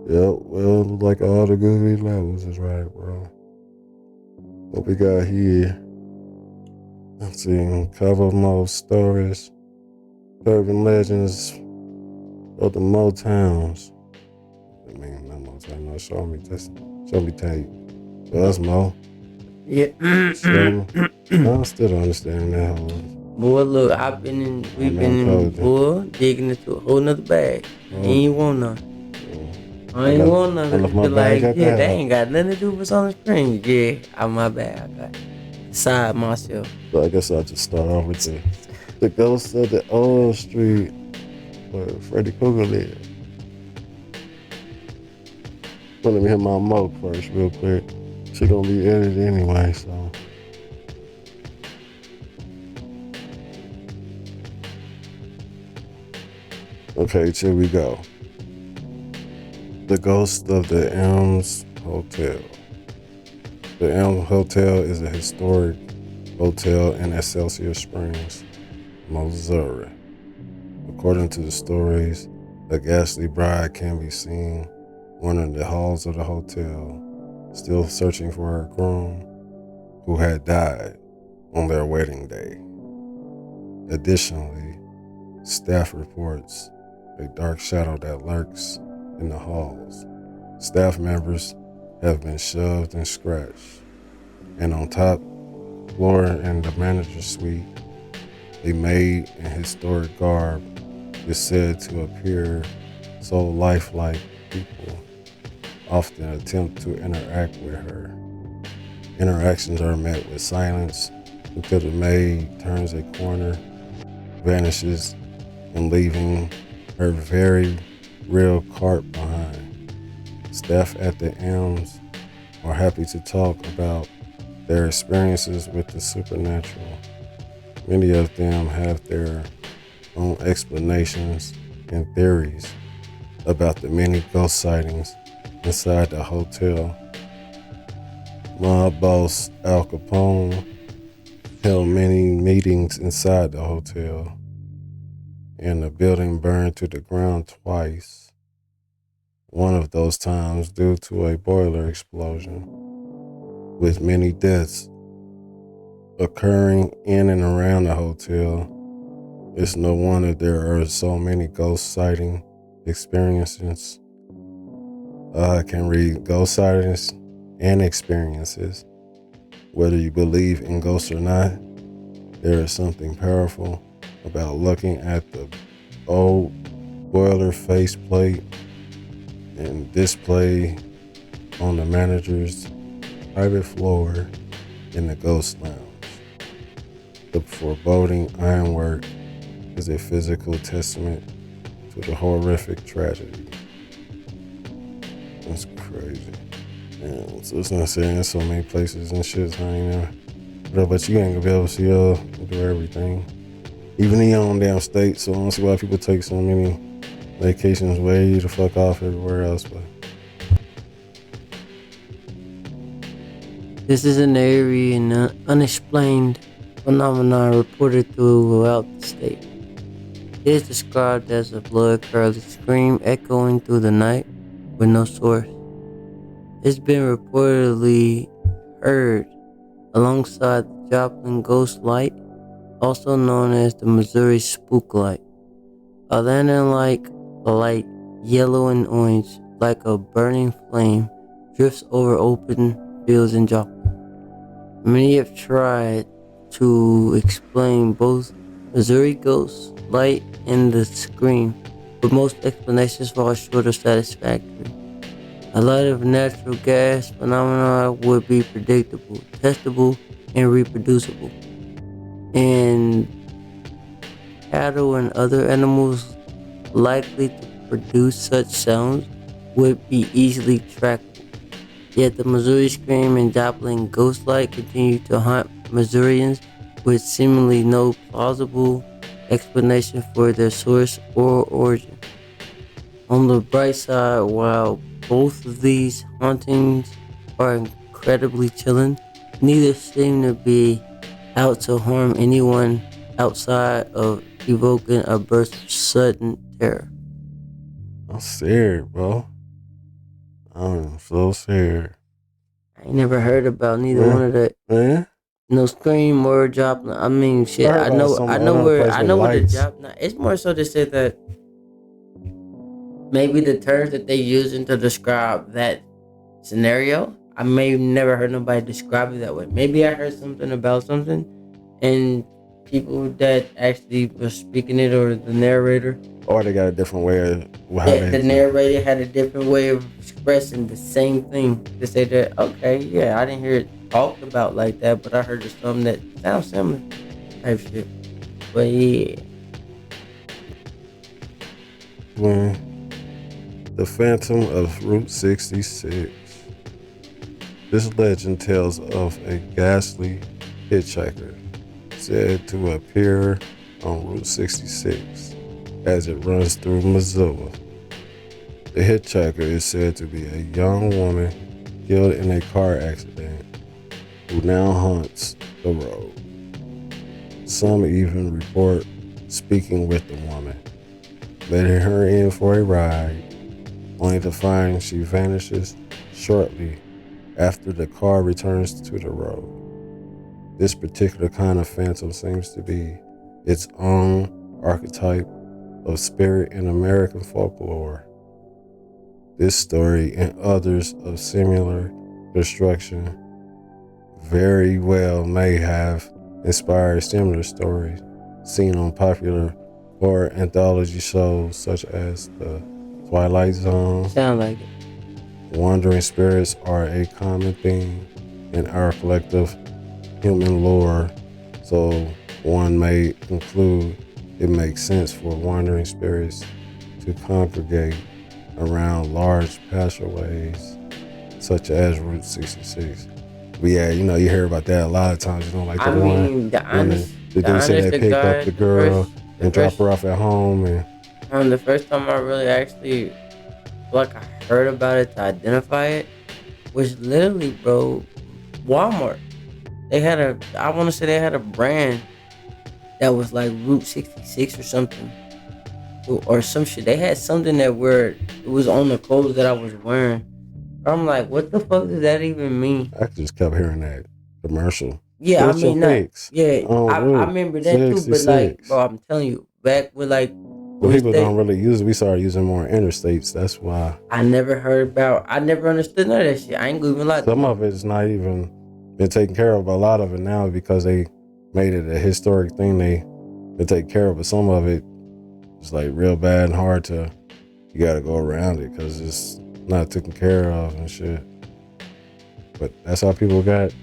Yeah, well, like all the good levels is right, bro. What we got here? Let's see. Cover most stories, urban legends of the Motowns. I mean, not Motown, no, show me tape. So that's Mo. Yeah. Show me. I still don't understand that whole. Boy, look, we've I'm not been in, told you. boy, digging into a whole nother bag. I Oh, ain't want none. I I ain't left, want none. I Cause left you my be bag like, at yeah, the that house. ain't got nothing to do with on the screen. Yeah, I'm my bad. I got beside myself. So I guess I'll just start off with the ghost of the old street where Freddy Krueger lived. But let me hit my moke first, real quick. She gonna be edited anyway, so. Okay, here we go. The ghost of the Elms Hotel. The Elms Hotel is a historic hotel in Excelsior Springs, Missouri. According to the stories, a ghastly bride can be seen wandering the halls of the hotel, still searching for her groom who had died on their wedding day. Additionally, staff reports a dark shadow that lurks in the halls. Staff members have been shoved and scratched, and on top floor in the manager's suite, a maid in historic garb is said to appear so lifelike people often attempt to interact with her. Interactions are met with silence until the maid turns a corner, vanishes, and leaving her very real cart behind. Staff at the Elms are happy to talk about their experiences with the supernatural. Many of them have their own explanations and theories about the many ghost sightings inside the hotel. Mob boss Al Capone held many meetings inside the hotel, and the building burned to the ground twice. One of those times due to a boiler explosion, with many deaths occurring in and around the hotel. It's no wonder there are so many ghost sighting experiences. I can read ghost sightings and experiences. Whether you believe in ghosts or not, there is something powerful about looking at the old boiler faceplate and display on the manager's private floor in the ghost lounge. The foreboding ironwork is a physical testament to the horrific tragedy. That's crazy. Yeah, so it's not saying there's so many places and shit I ain't never. But you ain't gonna be able to see do everything. Even in your own damn state, so I don't see why people take so many vacations way the fuck off everywhere else. But This is an eerie and unexplained phenomenon reported throughout the state. It is described as a blood-curdling scream echoing through the night with no source. It's been reportedly heard alongside the Joplin Ghost Light, also known as the Missouri Spook Light. A lantern-like light, yellow and orange, like a burning flame, drifts over open fields in Joplin. Many have tried to explain both Missouri Ghost Light and the scream, but most explanations fall short of satisfactory. A lot of natural gas phenomena would be predictable, testable, and reproducible. And cattle and other animals likely to produce such sounds would be easily trackable. Yet the Missouri Scream and Joplin Ghost Light continue to haunt Missourians with seemingly no plausible explanation for their source or origin. On the bright side, while both of these hauntings are incredibly chilling, neither seem to be out to harm anyone outside of evoking a burst of sudden terror. I'm scared, bro. I'm so scared. I ain't never heard about neither one Man, of that. man. No scream or drop. I mean, I shit. heard about some other place I with know where the lights. job. It's more so to say that maybe the terms that they using to describe that scenario, I may never heard nobody describe it that way. Maybe I heard something about something, and people that actually was speaking it or the narrator, Or they got a different way of how that they the narrator had a different way of expressing the same thing to say that okay, yeah, I didn't hear it talked about like that, but I heard of something that sounds similar type shit. But yeah, when the Phantom of Route 66. This legend tells of a ghastly hitchhiker said to appear on Route 66 as it runs through Missouri. The hitchhiker is said to be a young woman killed in a car accident who now haunts the road. Some even report speaking with the woman, letting her in for a ride, only to find she vanishes shortly after the car returns to the road. This particular kind of phantom seems to be its own archetype of spirit in American folklore. This story and others of similar construction very well may have inspired similar stories seen on popular horror anthology shows such as The Twilight Zone. sound like it. Wandering spirits are a common theme in our collective human lore, so one may conclude it makes sense for wandering spirits to congregate around large passageways such as Route 66. But yeah, you hear about that a lot of times. Like I the one mean, when the dude said they the pick up guy, the girl the and drop first, her off at home, and the first time I really actually like I heard about it to identify it was literally, bro, Walmart. They had I want to say they had a brand that was like Route 66 or something, or some shit. They had something that where it was on the clothes that I was wearing. I'm like, what the fuck does that even mean? I just kept hearing that commercial. Yeah, I Get your mean, not, fix yeah, on I Route remember that too, but like, 66. bro, I'm telling you, back with like, But we people stay, don't really use it. We started using more interstates. That's why I never understood none of that shit. I ain't gonna even lie to some you. of it's not even been taken care of. But a lot of it now because they made it a historic thing they take care of. But some of it is like real bad and hard to. You got to go around it because it's not taken care of and shit. But that's how people got,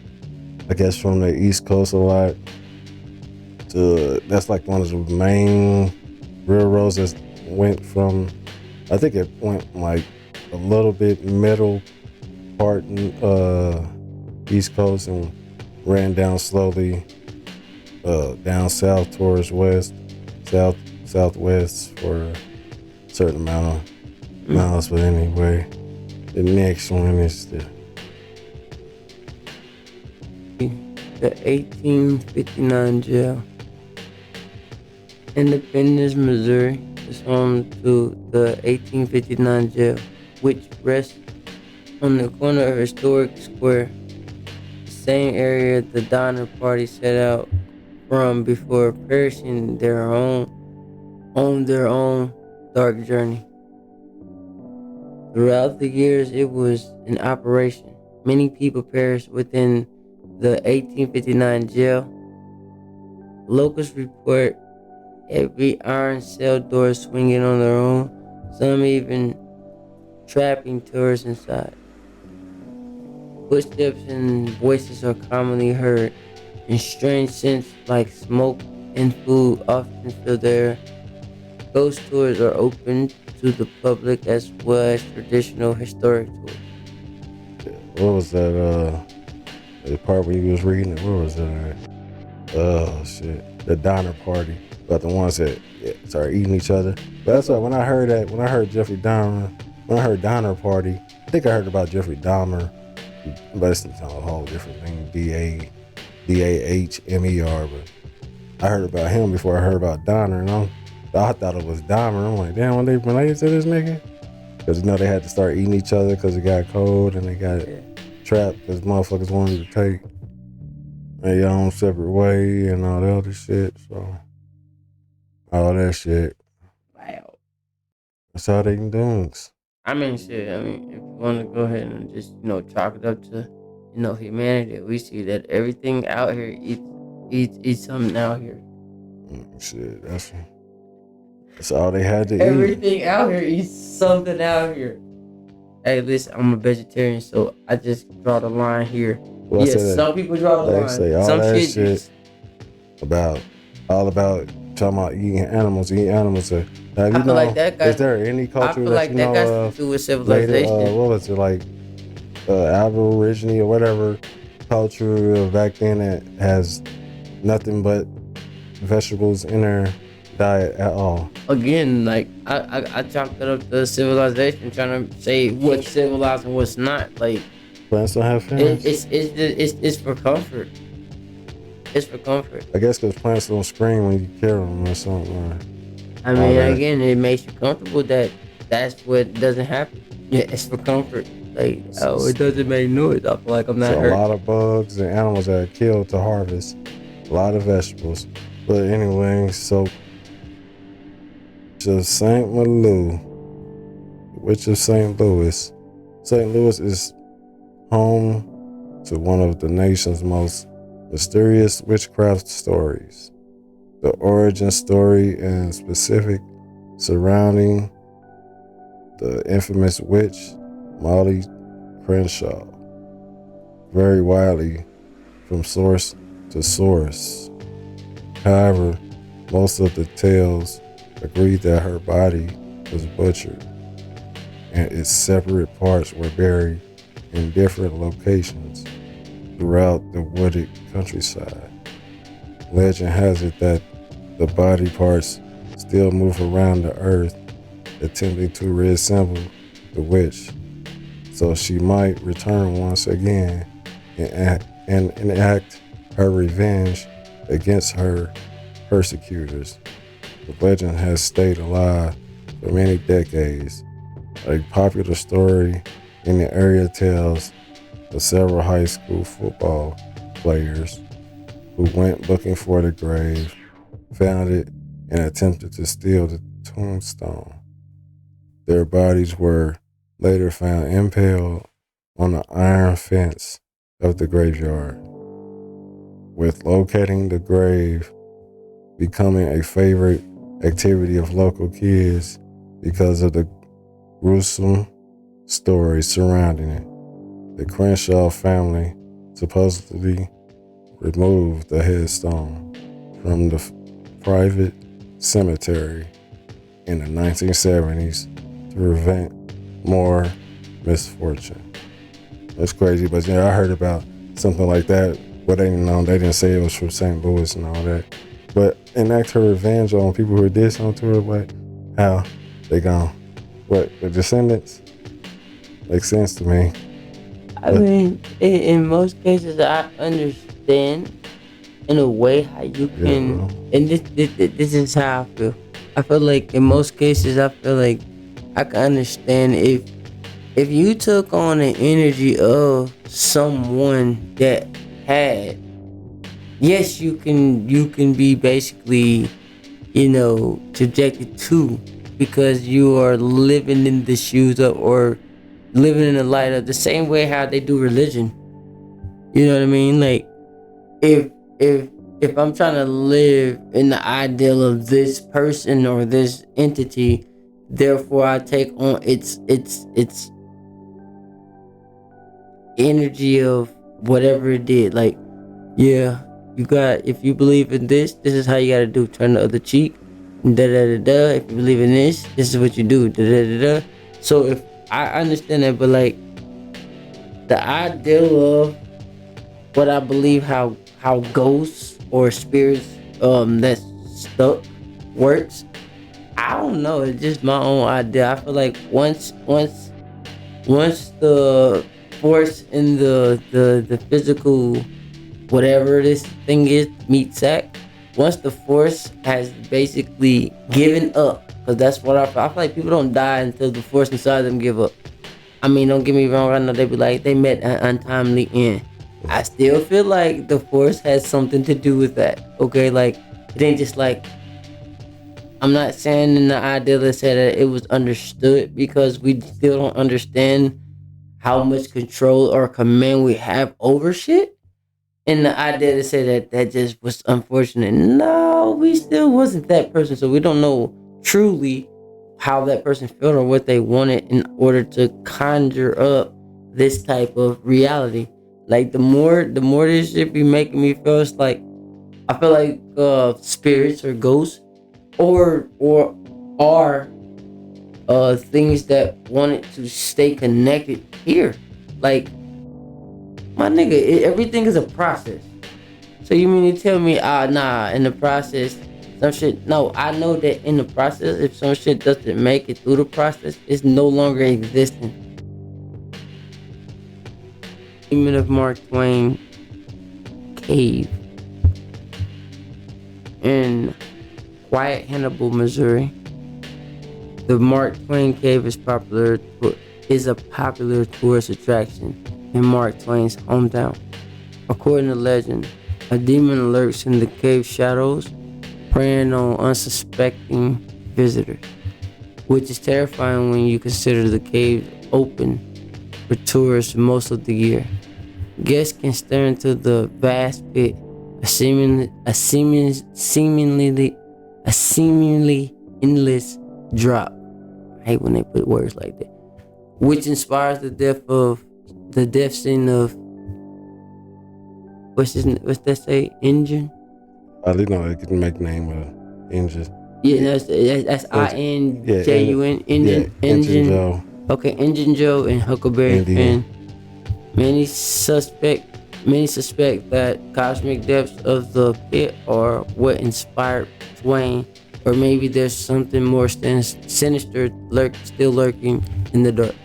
I guess, from the East Coast a lot. That's like one of the main railroads that went from. I think it went like a little bit middle part in East Coast and ran down slowly down south towards southwest for a certain amount of miles. But anyway, the next one is the 1859 jail. Independence, Missouri is home to the 1859 jail, which rests on the corner of Historic Square, the same area the Donner Party set out from before perishing on their own dark journey. Throughout the years it was in operation, many people perished within the 1859 jail. Locals report every iron cell door swinging on their own, some even trapping tourists inside. Footsteps and voices are commonly heard, and strange scents like smoke and food often fill the air. Ghost tours are open to the public as well as traditional historic tours. what was that the part where you was reading it? Where was that at? Oh shit, the Donner Party. About the ones that started eating each other. But that's why when I heard Jeffrey Dahmer, when I heard Donner Party, I think I heard about Jeffrey Dahmer, but it's a whole different thing. Dahmer. But I heard about him before I heard about Donner, and I thought it was Dahmer. I'm like, damn, when they related to this nigga? Because they had to start eating each other because it got cold and they got trapped because motherfuckers wanted to take their own separate way and all the other shit. So all that shit. Wow. That's how they can do it. I mean, shit. I mean, if you want to go ahead and just chalk it up to humanity, we see that everything out here eats something out here. Shit, that's all they had to eat. Everything out here eats something out here. Hey, listen, I'm a vegetarian, so I just draw the line here. Well, some people draw the line. Say all some that shit about talking about eating animals. Now, I feel like that got. Is there any culture I feel like that got to do with civilization. What was it like? Aborigine or whatever culture back then that has nothing but vegetables in their diet at all. Again, like I chalked it up to civilization, trying to say what's civilized and what's not. Like plants don't have feelings. It's for comfort. It's for comfort. I guess because plants don't scream when you kill them or something. I mean, again, it makes you comfortable that's what doesn't happen. Yeah, it's for comfort. Like, it doesn't make noise. I feel like I'm not hurt. A lot of bugs and animals that are killed to harvest. A lot of vegetables. But anyway, so of St. Malou, Witch of St. Louis. St. Louis is home to one of the nation's most mysterious witchcraft stories. The origin story and specific surrounding the infamous witch Molly Crenshaw vary widely from source to source. However, most of the tales agree that her body was butchered and its separate parts were buried in different locations throughout the wooded countryside. Legend has it that the body parts still move around the earth, attempting to reassemble the witch, so she might return once again and enact her revenge against her persecutors. The legend has stayed alive for many decades. A popular story in the area tells of several high school football players who went looking for the grave, found it, and attempted to steal the tombstone. Their bodies were later found impaled on the iron fence of the graveyard, with locating the grave becoming a favorite activity of local kids because of the gruesome stories surrounding it. The Crenshaw family supposedly removed the headstone from the private cemetery in the 1970s to prevent more misfortune. That's crazy, but I heard about something like that, but they didn't say it was from St. Louis and all that. But enact her revenge on people who did something to her, like how they gone? What, the descendants? Makes sense to me. I mean, in most cases, I understand in a way how you can, and this is how I feel. I feel like in most cases, I feel like I can understand if you took on the energy of someone that had, yes, you can be basically, subjected to, because you are living in the shoes of, or living in the light of, the same way how they do religion. You know what I mean? Like, if I'm trying to live in the ideal of this person or this entity, therefore I take on its energy of whatever it did. Like, yeah, if you believe in this is how you gotta do. Turn the other cheek. Da da da da. If you believe in this is what you do. Da da da da. So if I understand that, but like the ideal of what I believe how ghosts or spirits that's stuck works, I don't know. It's just my own idea. I feel like once the force in the physical whatever this thing is meet sack, once the force has basically given up, because that's what I feel like people don't die until the force inside them give up. I mean, don't get me wrong. I know they be like they met an untimely end. I still feel like the force has something to do with that. Okay, like it ain't just like I'm not saying in the idea that said that it was understood because we still don't understand how much control or command we have over shit. And the idea to say that that just was unfortunate. No, we still wasn't that person, so we don't know truly how that person felt or what they wanted in order to conjure up this type of reality. Like the more this shit be making me feel, it's like I feel like spirits or ghosts or are things that wanted to stay connected here. Like my nigga, everything is a process. So you mean to tell me, nah, in the process, some shit? No, I know that in the process, if some shit doesn't make it through the process, it's no longer existing. Demon of Mark Twain Cave in Quiet Hannibal, Missouri. The Mark Twain Cave is a popular tourist attraction in Mark Twain's hometown. According to legend, a demon lurks in the cave shadows, preying on unsuspecting visitors, which is terrifying when you consider the cave open for tourists most of the year. Guests can stare into the vast pit, a seemingly endless drop. I hate when they put words like that. Which inspires the death scene of what's that say? Engine? I didn't know they could make the name of Engine. Yeah, that's INJUN. Engine Joe. Okay, Engine Joe and Huckleberry Indian. Finn. Many suspect that cosmic depths of the pit are what inspired Twain, or maybe there's something more sinister still lurking in the dark.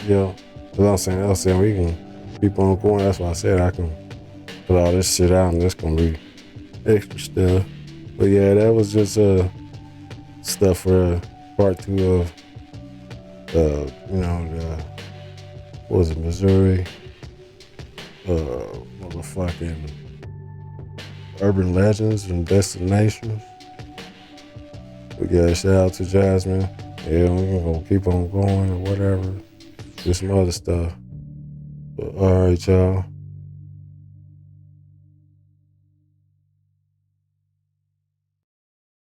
Yeah, that's what I'm saying we can keep on going. That's why I said I can put all this shit out and it's gonna be extra stuff. But yeah, that was just stuff for part 2 of what was it, Missouri motherfucking urban legends and destinations. We got shout out to Jasmine. Yeah, we're gonna keep on going or whatever. Just some other stuff. But all right, y'all.